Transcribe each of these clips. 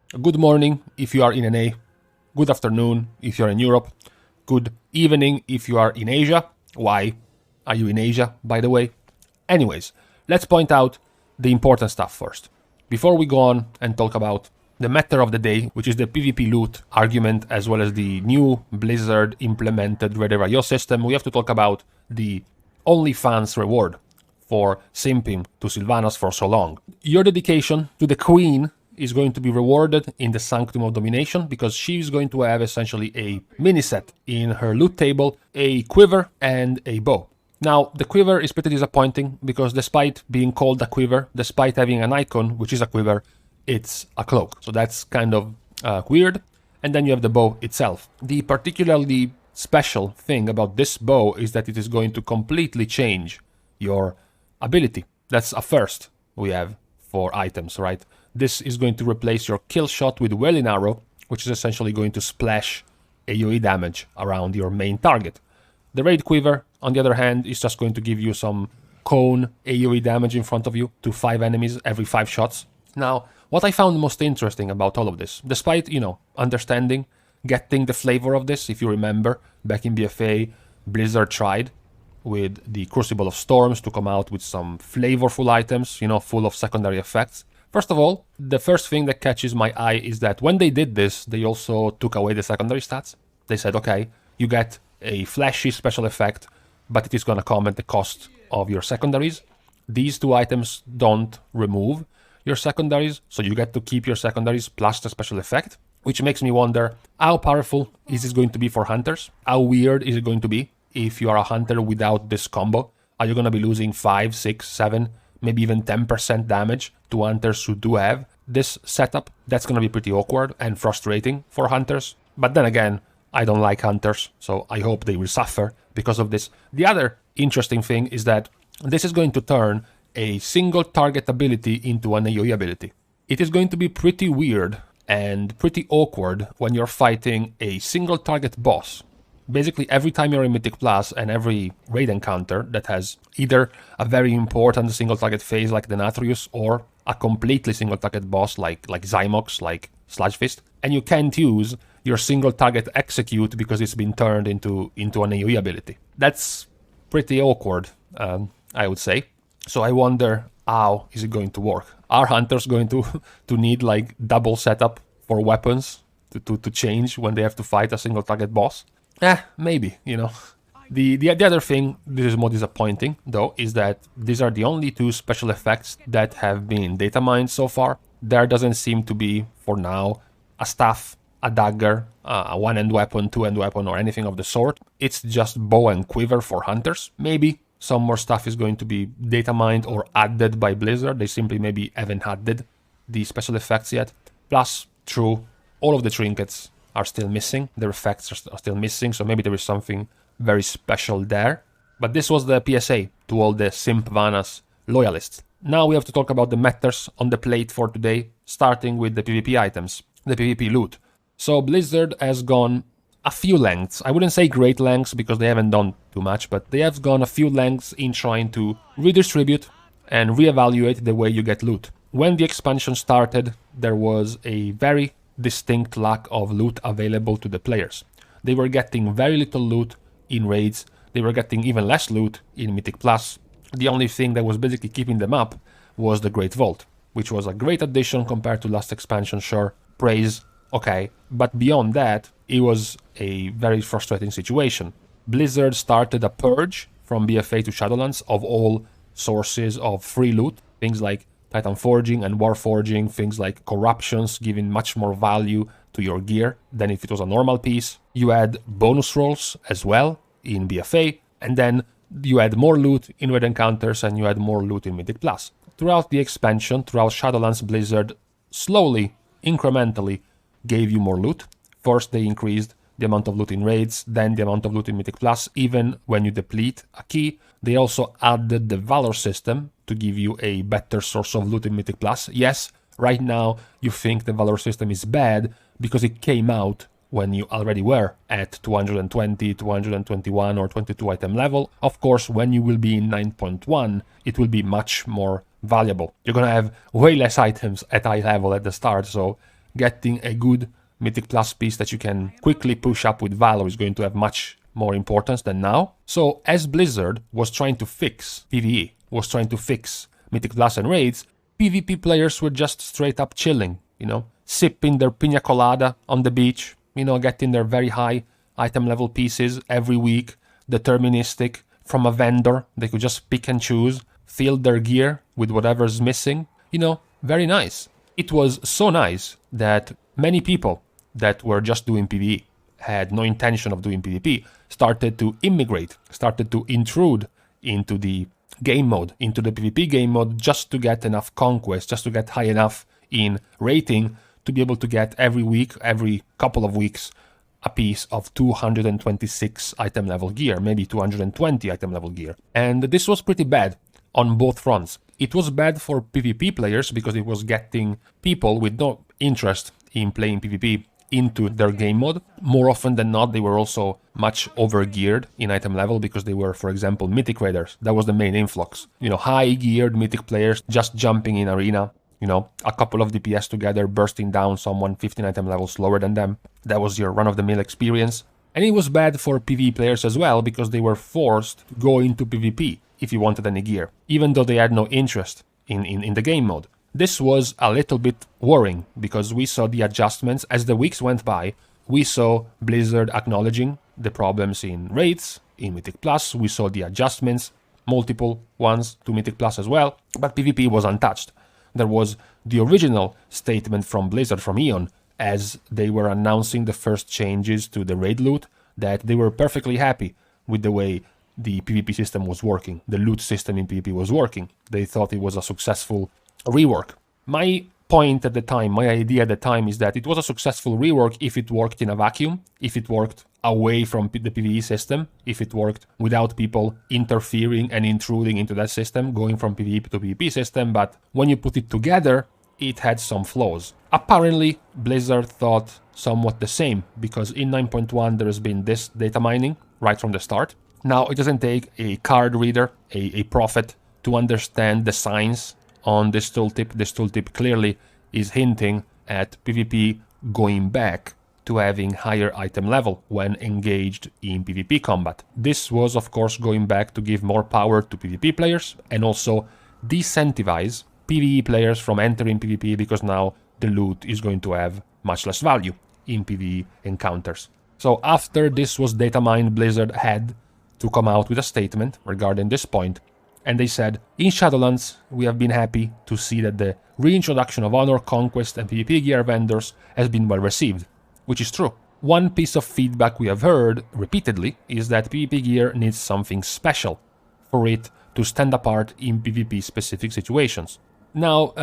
Good morning if you are in NA, good afternoon if you're in Europe, good evening if you are in Asia. Why are you in Asia, by the way? Anyways, let's point out the important stuff first, before we go on and talk about the matter of the day, which is the PvP loot argument, as well as the new Blizzard implemented Red system. We have to talk about the OnlyFans reward for simping to Sylvanas for so long. Your dedication to the Queen is going to be rewarded in the Sanctum of Domination, because she's going to have essentially a mini set in her loot table, a quiver and a bow. Now, the quiver is pretty disappointing because despite being called a quiver, despite having an icon, which is a quiver, it's a cloak. So that's kind of weird. And then you have the bow itself. The particularly special thing about this bow is that it is going to completely change your ability. That's a first we have for items, right? This is going to replace your kill shot with Welling Arrow, which is essentially going to splash AoE damage around your main target. The Raid Quiver, on the other hand, is just going to give you some cone AoE damage in front of you to 5 enemies every 5 shots. Now, what I found most interesting about all of this, despite, understanding, getting the flavor of this, if you remember, back in BFA, Blizzard tried with the Crucible of Storms to come out with some flavorful items, full of secondary effects. First of all, the first thing that catches my eye is that when they did this, they also took away the secondary stats. They said, okay, you get a flashy special effect, but it is going to come at the cost of your secondaries. These two items don't remove your secondaries, so you get to keep your secondaries plus the special effect, which makes me wonder, how powerful is this going to be for hunters? How weird is it going to be if you are a hunter without this combo? Are you going to be losing 5, 6, 7, maybe even 10% damage to hunters who do have this setup? That's going to be pretty awkward and frustrating for hunters. But then again, I don't like hunters, so I hope they will suffer because of this. The other interesting thing is that this is going to turn a single target ability into an AoE ability. It is going to be pretty weird and pretty awkward when you're fighting a single target boss. Basically, every time you're in Mythic Plus and every raid encounter that has either a very important single target phase like the Nathrius or a completely single target boss like Zymox, like Sludgefist, and you can't use your single target execute because it's been turned into an AoE ability. That's pretty awkward, I would say. So I wonder, how is it going to work? Are hunters going to need like double setup for weapons to change when they have to fight a single target boss? Maybe, The other thing, this is more disappointing though, is that these are the only two special effects that have been data mined so far. There doesn't seem to be, for now, a staff, a dagger, a one-hand weapon, two-hand weapon, or anything of the sort. It's just bow and quiver for hunters. Maybe some more stuff is going to be data mined or added by Blizzard. They simply maybe haven't added the special effects yet. Plus, true, all of the trinkets are still missing. Their effects are still missing, so maybe there is something very special there. But this was the PSA to all the Sylvanas loyalists. Now we have to talk about the matters on the plate for today, starting with the PvP items, the PvP loot. So Blizzard has gone a few lengths. I wouldn't say great lengths because they haven't done too much, but they have gone a few lengths in trying to redistribute and reevaluate the way you get loot. When the expansion started, there was a very distinct lack of loot available to the players. They were getting very little loot in raids, they were getting even less loot in Mythic Plus. The only thing that was basically keeping them up was the Great Vault, which was a great addition compared to last expansion, sure, praise, okay, but beyond that, it was a very frustrating situation. Blizzard started a purge from BFA to Shadowlands of all sources of free loot, things like Titan Forging and War Forging, things like corruptions, giving much more value to your gear than if it was a normal piece. You had bonus rolls as well in BFA, and then you had more loot in Red Encounters and you had more loot in Mythic Plus. Throughout the expansion, throughout Shadowlands, Blizzard slowly, incrementally gave you more loot. First, they increased the amount of loot in raids, then the amount of loot in Mythic Plus, even when you deplete a key. They also added the Valor system to give you a better source of loot in Mythic Plus. Yes, right now you think the Valor system is bad because it came out when you already were at 220, 221 or 22 item level. Of course, when you will be in 9.1, it will be much more valuable. You're gonna have way less items at high level at the start, so getting a good Mythic Plus piece that you can quickly push up with Valor is going to have much more importance than now. So as Blizzard was trying to fix PvE, was trying to fix Mythic Plus and raids, PvP players were just straight up chilling, you know, sipping their pina colada on the beach, you know, getting their very high item level pieces every week, deterministic, from a vendor. They could just pick and choose, fill their gear with whatever's missing, you know, very nice. It was so nice that many people that were just doing PvE, had no intention of doing PvP, started to immigrate, started to intrude into the game mode, into the PvP game mode, just to get enough conquest, just to get high enough in rating to be able to get every week, every couple of weeks, a piece of 226 item level gear, maybe 220 item level gear. And this was pretty bad on both fronts. It was bad for PvP players because it was getting people with no interest in playing PvP into their game mode. More often than not, they were also much over-geared in item level because they were, for example, Mythic Raiders. That was the main influx. You know, high-geared Mythic players just jumping in arena, you know, a couple of DPS together, bursting down someone 15 item levels lower than them. That was your run-of-the-mill experience. And it was bad for PvE players as well because they were forced to go into PvP if you wanted any gear, even though they had no interest in the game mode. This was a little bit worrying because we saw the adjustments as the weeks went by. We saw Blizzard acknowledging the problems in raids, in Mythic Plus. We saw the adjustments, multiple ones to Mythic Plus as well, but PvP was untouched. There was the original statement from Blizzard, from Eon, as they were announcing the first changes to the raid loot, that they were perfectly happy with the way the PvP system was working, the loot system in PvP was working. They thought it was a successful rework. My point at the time, my idea at the time is that it was a successful rework if it worked in a vacuum, if it worked away from the PvE system, if it worked without people interfering and intruding into that system, going from PvE to PvP system, but when you put it together, it had some flaws. Apparently, Blizzard thought somewhat the same, because in 9.1 there has been this data mining right from the start. Now, it doesn't take a card reader, a prophet, to understand the signs on this tooltip. This tooltip clearly is hinting at PvP going back to having higher item level when engaged in PvP combat. This was, of course, going back to give more power to PvP players and also disincentivize PvE players from entering PvP because now the loot is going to have much less value in PvE encounters. So after this was data mined, Blizzard had to come out with a statement regarding this point. And they said, in Shadowlands, we have been happy to see that the reintroduction of Honor, Conquest and PvP gear vendors has been well received, which is true. One piece of feedback we have heard repeatedly is that PvP gear needs something special for it to stand apart in PvP specific situations. Now,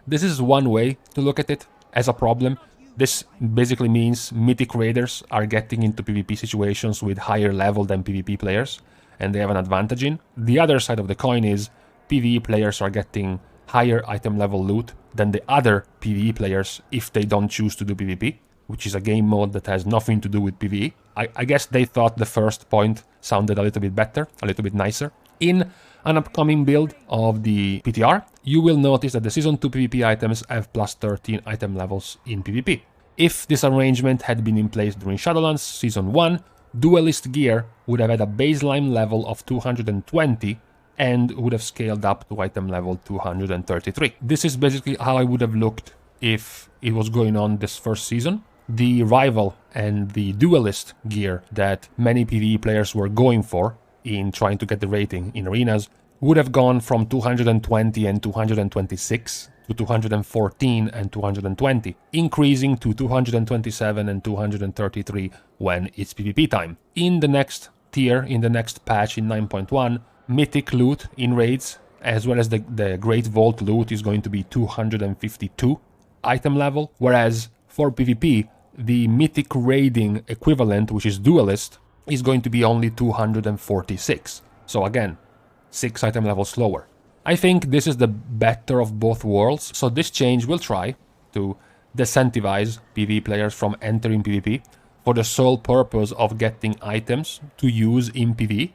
this is one way to look at it as a problem. This basically means Mythic Raiders are getting into PvP situations with higher level than PvP players, and they have an advantage in. The other side of the coin is PvE players are getting higher item level loot than the other PvE players if they don't choose to do PvP, which is a game mode that has nothing to do with PvE. I guess they thought the first point sounded a little bit better, a little bit nicer. In an upcoming build of the PTR, you will notice that the Season 2 PvP items have plus 13 item levels in PvP. If this arrangement had been in place during Shadowlands Season 1, Duelist gear would have had a baseline level of 220 and would have scaled up to item level 233. This is basically how I would have looked if it was going on this first season. The Rival and the Duelist gear that many PvE players were going for in trying to get the rating in arenas would have gone from 220 and 226 to 214 and 220, increasing to 227 and 233 when it's PvP time. In the next tier, in the next patch in 9.1, Mythic loot in raids, as well as the Great Vault loot, is going to be 252 item level, whereas for PvP, the Mythic raiding equivalent, which is Duelist, is going to be only 246. So again, 6 item levels lower. I think this is the better of both worlds, so this change will try to disincentivize PvE players from entering PvP for the sole purpose of getting items to use in PvE.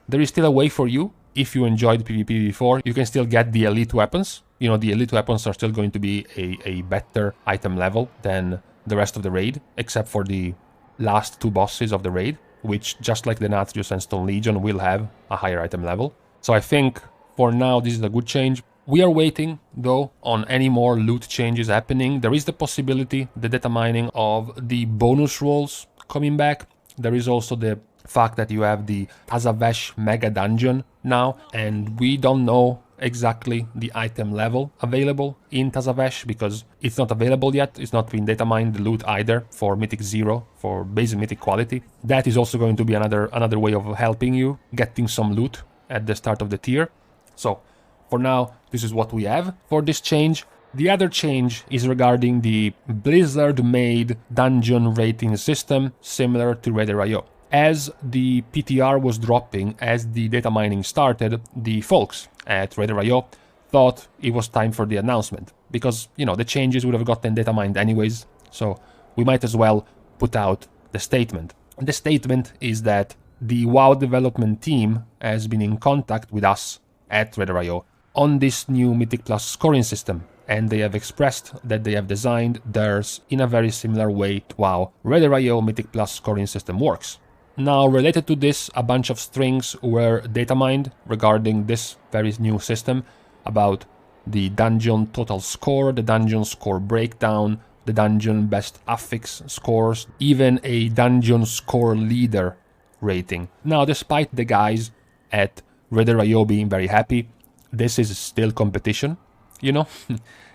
There is still a way for you. If you enjoyed PvP before, you can still get the elite weapons You know, the elite weapons are still going to be a better item level than the rest of the raid, except for the last 2 bosses of the raid, which, just like the Natrius and Stone Legion, will have a higher item level. So I think for now this is a good change. We are waiting, though, on any more loot changes happening. There is the possibility, the data mining of the bonus rolls coming back. There is also the fact that you have the Tazavesh Mega Dungeon now, and we don't know exactly the item level available in Tazavesh because it's not available yet. It's not been data mined the loot either for Mythic 0, for basic Mythic quality. That is also going to be another way of helping you getting some loot at the start of the tier. So for now, this is what we have for this change. The other change is regarding the Blizzard-made dungeon rating system, similar to Raider.io. As the PTR was dropping, as the data mining started, the folks at Raider.io thought it was time for the announcement. Because, you know, the changes would have gotten data mined anyways, so we might as well put out the statement. The statement is that the WoW development team has been in contact with us at Raider.io on this new Mythic Plus scoring system, and they have expressed that they have designed theirs in a very similar way to how Raider.io Mythic Plus scoring system works. Now, related to this, a bunch of strings were data mined regarding this very new system about the dungeon total score, the dungeon score breakdown, the dungeon best affix scores, even a dungeon score leader rating. Now, despite the guys at Raider.io being very happy, this is still competition, you know?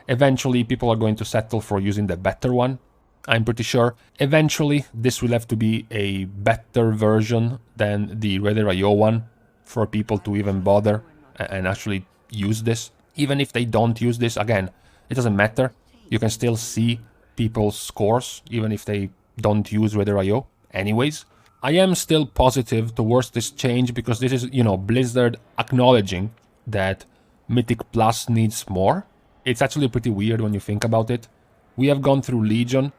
Eventually, people are going to settle for using the better one. I'm pretty sure eventually this will have to be a better version than the Raider.io one for people to even bother and actually use this. Even if they don't use this, again, it doesn't matter. You can still see people's scores even if they don't use Raider.io anyways. I am still positive towards this change because this is, you know, Blizzard acknowledging that Mythic Plus needs more. It's actually pretty weird when you think about it. We have gone through Legion.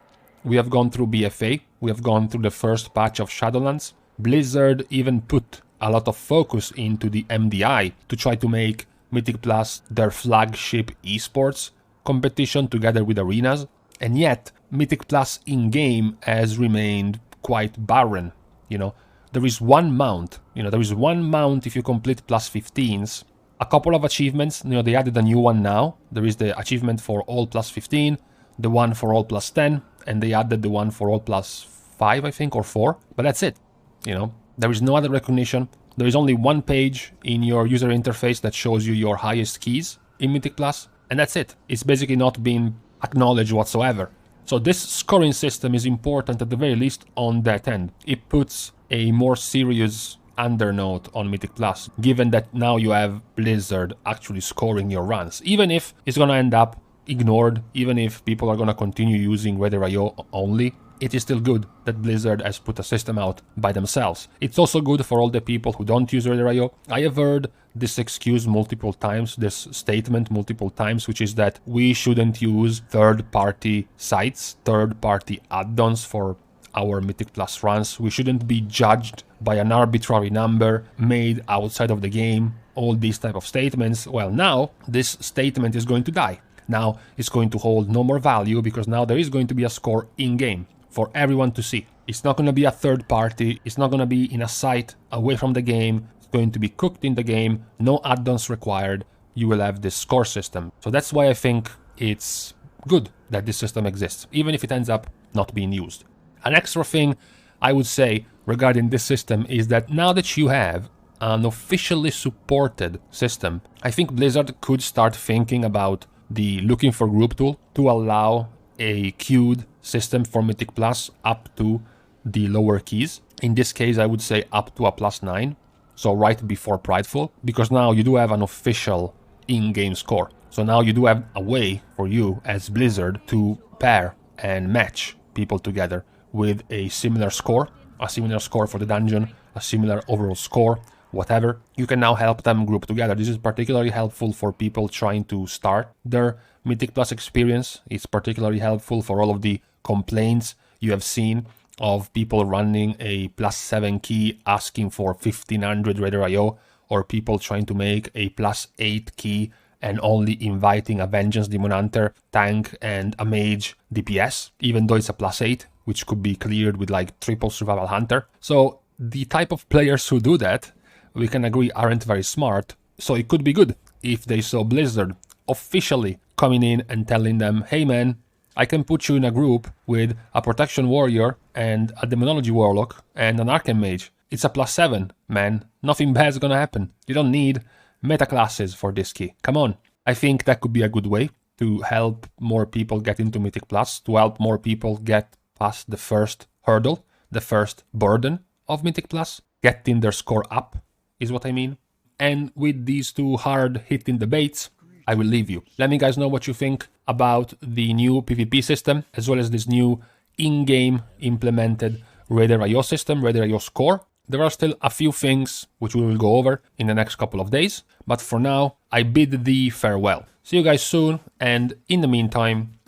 We have gone through BFA, we have gone through the first patch of Shadowlands. Blizzard even put a lot of focus into the MDI to try to make Mythic Plus their flagship esports competition together with arenas. And yet, Mythic Plus in-game has remained quite barren, you know. There is one mount, if you complete plus 15s. A couple of achievements, you know, they added a new one now. There is the achievement for all plus 15, the one for all plus 10, and they added the one for all plus 5, I think, or 4. But that's it, you know. There is no other recognition. There is only one page in your user interface that shows you your highest keys in Mythic Plus, and that's it. It's basically not being acknowledged whatsoever. So this scoring system is important at the very least on that end. It puts a more serious undernote on Mythic Plus, given that now you have Blizzard actually scoring your runs. Even if it's gonna end up ignored, even if people are gonna continue using Raider.io only, it is still good that Blizzard has put a system out by themselves. It's also good for all the people who don't use Raider.io. I have heard this excuse multiple times, this statement multiple times, which is that we shouldn't use third-party sites, third-party add-ons for our Mythic Plus runs. We shouldn't be judged by an arbitrary number made outside of the game, all these type of statements. Well, now this statement is going to die. Now it's going to hold no more value because now there is going to be a score in-game for everyone to see. It's not going to be a third party, it's not going to be in a site away from the game, it's going to be cooked in the game, no add-ons required, you will have this score system. So that's why I think it's good that this system exists, even if it ends up not being used. An extra thing I would say regarding this system is that now that you have an officially supported system, I think Blizzard could start thinking about the looking for group tool to allow a queued system for Mythic Plus up to the lower keys. In this case, I would say up to a +9, so right before Prideful, because now you do have an official in-game score. So now you do have a way for you as Blizzard to pair and match people together with a similar score for the dungeon, a similar overall score, whatever. You can now help them group together. This is particularly helpful for people trying to start their Mythic Plus experience. It's particularly helpful for all of the complaints you have seen of people running a +7 key asking for 1500 Raider.io, or people trying to make a +8 key and only inviting a Vengeance Demon Hunter tank and a mage DPS, even though it's a +8, which could be cleared with like triple Survival Hunter. So the type of players who do that, we can agree, aren't very smart. So it could be good if they saw Blizzard officially coming in and telling them, hey man, I can put you in a group with a Protection Warrior and a Demonology Warlock and an Arcane Mage. It's a +7, man. Nothing bad's gonna happen. You don't need meta classes for this key. Come on. I think that could be a good way to help more people get into Mythic Plus, to help more people get past the first hurdle, the first burden of Mythic Plus. Getting their score up is what I mean. And with these two hard-hitting debates, I will leave you. Let me guys know what you think about the new PvP system, as well as this new in-game implemented Raider.io system, Raider.io score. There are still a few things which we will go over in the next couple of days, but for now, I bid thee farewell. See you guys soon, and in the meantime...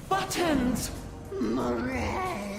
Buttons! Meringue.